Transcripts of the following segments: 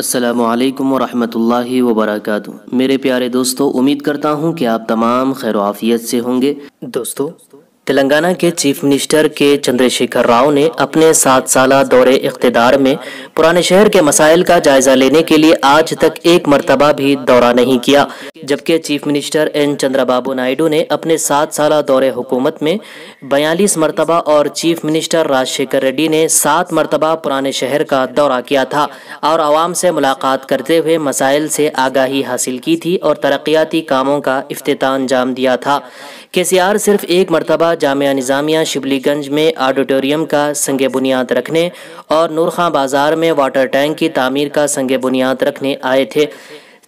السلام علیکم ورحمۃ اللہ وبرکاتہ۔ میرے پیارے دوستو، امید کرتا ہوں کہ آپ تمام خیر و عافیت سے ہوں گے۔ دوستو، تلنگانہ کے چیف منسٹر کے چندر شیکھر راؤ نے اپنے 7 سالہ دور اقتدار میں پرانے شہر کے مسائل کا جائزہ لینے کے لیے آج تک ایک مرتبہ بھی دورہ نہیں کیا، جبکہ chief minister N Chandra Babu Naidu نے اپنے 7 سالہ دور حکومت میں 42 مرتبہ اور چیف منسٹر راجشیکھر ریڈی نے 7 مرتبہ پرانے شہر کا دورہ کیا تھا اور عوام سے ملاقات کرتے ہوئے مسائل سے آگاہی حاصل کی تھی اور ترقیاتی کاموں کا افتتاح انجام دیا تھا۔ KCR صرف ایک مرتبہ جامعہ نظامیہ شبلی گنج میں آڈیٹوریم کا سنگ بنیاد رکھنے اور نورخاں بازار میں واٹر ٹینک کی تعمیر کا سنگ بنیاد رکھنے آئے تھے۔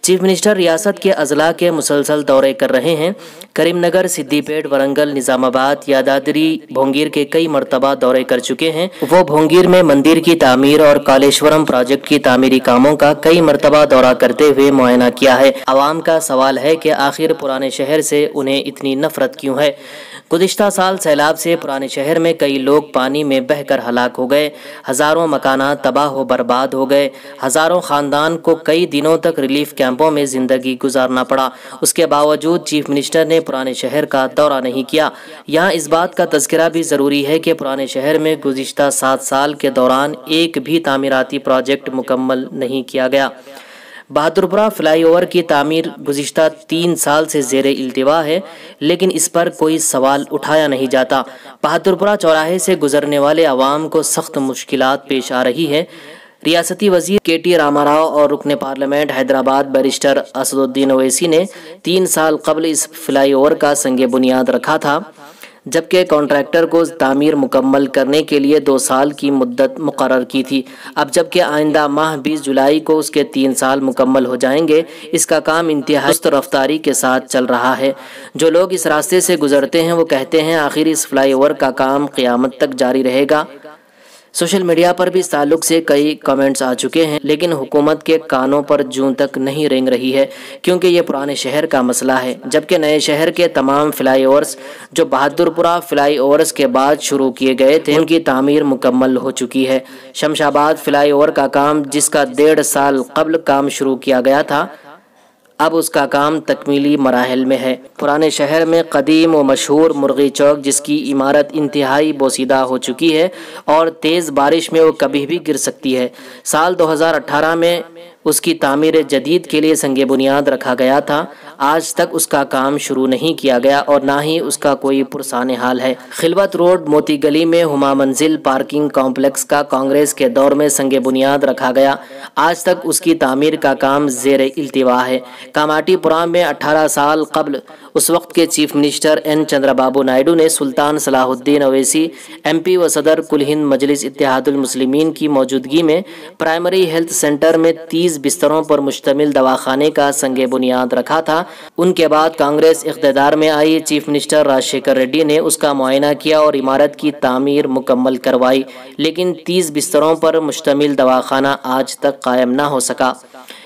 چیف منسٹر ریاست کے اضلاع کے مسلسل دورے کر رہے ہیں۔ کریم نگر، سدی پیٹ، ورنگل، نظام آباد، یادادری، بھونگیر کے کئی مرتبہ دورے کر چکے ہیں۔ وہ بھونگیر میں مندر کی تعمیر اور کالیشورم پروجیکٹ کی تعمیری کاموں کا کئی مرتبہ دورہ کرتے ہوئے معائنہ کیا ہے۔ عوام کا سوال ہے کہ آخر پرانے شہر سے انہیں اتنی نفرت کیوں ہے؟ گزشتہ سال سیلاب سے پرانے شہر میں کئی لوگ پانی میں بہہ کر ہلاک ہو گئے، ہزاروں مکانات تباہ و برباد ہو گئے، ہزاروں خاندان کو کئی دنوں تک ریلیف کیمپوں میں زندگی گزارنا پڑا۔ اس کے باوجود چیف منسٹر نے پرانے شہر کا دورہ نہیں کیا۔ یہاں اس بات کا تذکرہ بھی ضروری ہے کہ پرانے شہر میں گزشتہ 7 سال کے دوران ایک بھی تعمیراتی پروجیکٹ مکمل نہیں کیا گیا۔ بہادرپورہ فلائی اوور کی تعمیر گزشتہ 3 سال سے زیر التوا ہے، لیکن اس پر کوئی سوال اٹھایا نہیں جاتا۔ بہادرپورہ چوراہے سے گزرنے والے عوام کو سخت مشکلات پیش آ رہی ہے۔ ریاستی وزیر KT راما راؤ اور رکن پارلیمنٹ حیدرآباد بیرسٹر اسد الدین اویسی نے 3 سال قبل اس فلائی اوور کا سنگ بنیاد رکھا تھا، جبکہ کانٹریکٹر کو تعمیر مکمل کرنے کے لیے 2 سال کی مدت مقرر کی تھی۔ اب جبکہ آئندہ ماہ 20 جولائی کو اس کے 3 سال مکمل ہو جائیں گے، اس کا کام انتہائی سست رفتاری کے ساتھ چل رہا ہے۔ جو لوگ اس راستے سے گزرتے ہیں وہ کہتے ہیں آخر اس فلائی اوور کا کام قیامت تک جاری رہے گا۔ سوشل میڈیا پر بھی اس تعلق سے کئی کمنٹس آ چکے ہیں، لیکن حکومت کے کانوں پر جوں تک نہیں رینگ رہی ہے، کیونکہ یہ پرانے شہر کا مسئلہ ہے، جبکہ نئے شہر کے تمام فلائی اوورز جو بہادرپورہ فلائی اوورز کے بعد شروع کیے گئے تھے ان کی تعمیر مکمل ہو چکی ہے۔ شمشاباد فلائی اوور کا کام، جس کا 1.5 سال قبل کام شروع کیا گیا تھا، اب اس کا کام تکمیلی مراحل میں ہے۔ پرانے شہر میں قدیم و مشہور مرغی چوک، جس کی عمارت انتہائی بوسیدہ ہو چکی ہے اور تیز بارش میں وہ کبھی بھی گر سکتی ہے، سال 2018 میں اس کی تعمیر جدید کے لیے سنگ بنیاد رکھا گیا تھا۔ آج تک اس کا کام شروع نہیں کیا گیا اور نہ ہی اس کا کوئی پرسان حال ہے۔ خلوت روڈ موتی گلی میں ہما منزل پارکنگ کمپلیکس کا کانگریس کے دور میں سنگ بنیاد رکھا گیا، آج تک اس کی تعمیر کا کام زیر التوا ہے۔ کاماٹی پورہ میں 18 سال قبل اس وقت کے chief minister N Chandra Babu Naidu نے سلطان صلاح الدین اویسی MP و صدر کل ہند مجلس اتحاد المسلمین کی موجودگی میں پرائمری ہیلتھ سینٹر میں 30 بستروں پر مشتمل دواخانے کا سنگ بنیاد رکھا تھا۔ ان کے بعد کانگریس اقتدار میں آئی، چیف منسٹر راجشیکھر ریڈی نے اس کا معائنہ کیا اور عمارت کی تعمیر مکمل کروائی، لیکن 30 بستروں پر مشتمل دواخانہ آج تک قائم نہ ہو سکا۔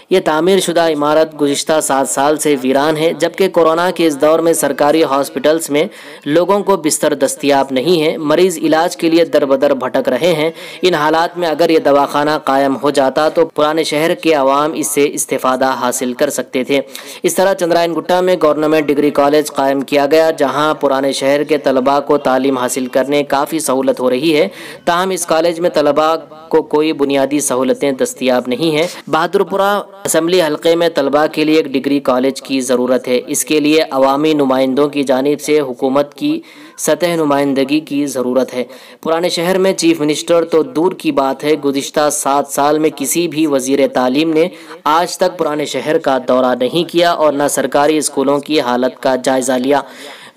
یہ تعمیر شدہ عمارت گزشتہ 7 سال سے ویران ہے، جبکہ کورونا کے اس دور میں سرکاری ہاسپٹلز میں لوگوں کو بستر دستیاب نہیں ہیں، مریض علاج کے لیے در بدر بھٹک رہے ہیں۔ ان حالات میں اگر یہ دواخانہ قائم ہو جاتا تو پرانے شہر کے عوام اس سے استفادہ حاصل کر سکتے تھے۔ اس طرح چندرائن گٹا میں گورنمنٹ ڈگری کالج قائم کیا گیا، جہاں پرانے شہر کے طلباء کو تعلیم حاصل کرنے کافی سہولت ہو رہی ہے، تاہم اس کالج میں طلباء کو کوئی بنیادی سہولتیں دستیاب نہیں ہیں۔ بہادرپورہ اسمبلی حلقے میں طلباء کے لیے ایک ڈگری کالج کی ضرورت ہے، اس کے لیے عوامی نمائندوں کی جانب سے حکومت کی سطح نمائندگی کی ضرورت ہے۔ پرانے شہر میں چیف منسٹر تو دور کی بات ہے، گزشتہ 7 سال میں کسی بھی وزیر تعلیم نے آج تک پرانے شہر کا دورہ نہیں کیا اور نہ سرکاری اسکولوں کی حالت کا جائزہ لیا۔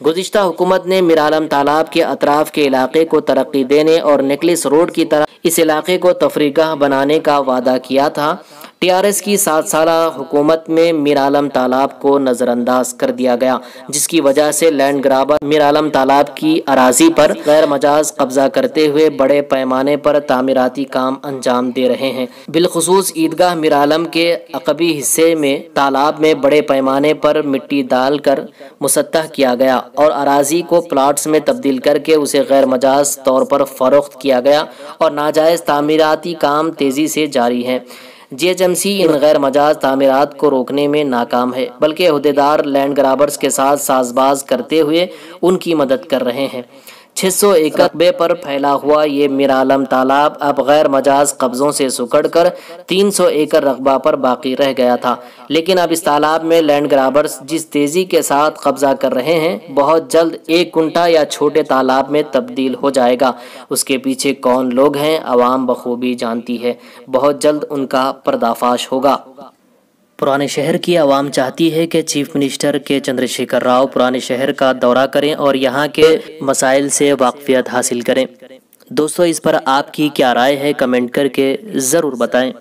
گزشتہ حکومت نے میرالم تالاب کے اطراف کے علاقے کو ترقی دینے اور نیکلس روڈ کی طرح اس علاقے کو تفریح گاہ بنانے کا وعدہ کیا تھا۔ TRS کی 7 سالہ حکومت میں میرالم تالاب کو نظر انداز کر دیا گیا، جس کی وجہ سے لینڈ گرابر میرالم تالاب کی اراضی پر غیر مجاز قبضہ کرتے ہوئے بڑے پیمانے پر تعمیراتی کام انجام دے رہے ہیں۔ بالخصوص عیدگاہ میرالم کے عقبی حصے میں تالاب میں بڑے پیمانے پر مٹی ڈال کر مسطح کیا گیا اور اراضی کو پلاٹس میں تبدیل کر کے اسے غیر مجاز طور پر فروخت کیا گیا اور ناجائز تعمیراتی کام تیزی سے جاری ہیں۔ GHMC ان غیر مجاز تعمیرات کو روکنے میں ناکام ہے، بلکہ عہدیدار لینڈ گرابرز کے ساتھ ساز باز کرتے ہوئے ان کی مدد کر رہے ہیں۔ 600 ایکڑ رقبے پر پھیلا ہوا یہ میرالم تالاب اب غیر مجاز قبضوں سے سکڑ کر 300 ایکڑ رقبہ پر باقی رہ گیا تھا، لیکن اب اس تالاب میں لینڈ گرابرز جس تیزی کے ساتھ قبضہ کر رہے ہیں، بہت جلد ایک کنٹا یا چھوٹے تالاب میں تبدیل ہو جائے گا۔ اس کے پیچھے کون لوگ ہیں عوام بخوبی جانتی ہے، بہت جلد ان کا پردہ فاش ہوگا۔ پرانے شہر کی عوام چاہتی ہے کہ چیف منسٹر کے چندر شیکھر راؤ پرانے شہر کا دورہ کریں اور یہاں کے مسائل سے واقفیت حاصل کریں۔ دوستو، اس پر آپ کی کیا رائے ہے؟ کمنٹ کر کے ضرور بتائیں۔